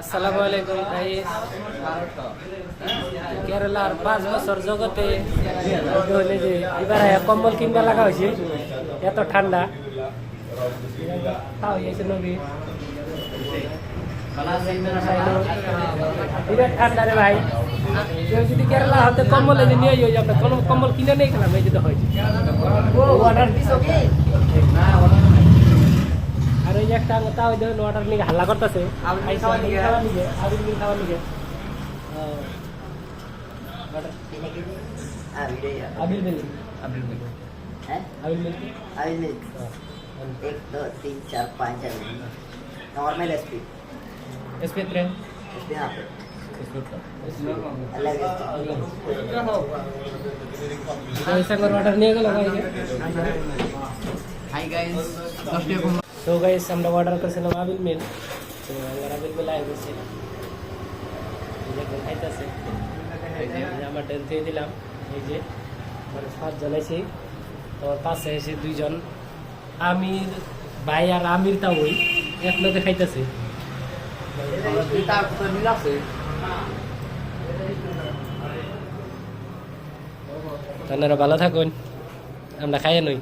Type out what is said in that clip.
আসসালামু আলাইকুম ভাই। কেরালার 5 বছর জগতে হলে যে এবার কম্বল কিনবা লাগা হয়েছে, এত ঠান্ডা তাও হয়েছে নবী বিরাট ঠান্ডা রে ভাই। কেউ যদি কেরালা হতে কম্বল এই যে নিয়ে যাই, আমরা কোনো কম্বল কিনে নিয়ে গেলাম এই যেটা হয়েছে। আর ওই যে একটা তাও দেখুন ওয়াটার নিয়ে হাল্লা করতেছে খাওয়া নিয়ে আবির মিল খাওয়া নিয়ে আবির মিল আবির মিল 1 2 3 4 5 normal speed speed train speed यहाँ पे अलग ऐसा कर ऑर्डर नहीं गलो भाई। हाय गाइस तो गाइस আমরা অর্ডার করেছিলাম আবির মিল। তো আমরা আবির মিল আই গেছে এই যে খাইতেছে এই যে আমরা ডেল দিয়ে দিলাম। এই যে মানে 5 জন আছি, তো পাশে এসে 2 জন আমির ভাই আর আমির তা ওই এক লোকে খাইতেছে। আপনারা ভালো থাকুন, আমরা খাইয়ে নই।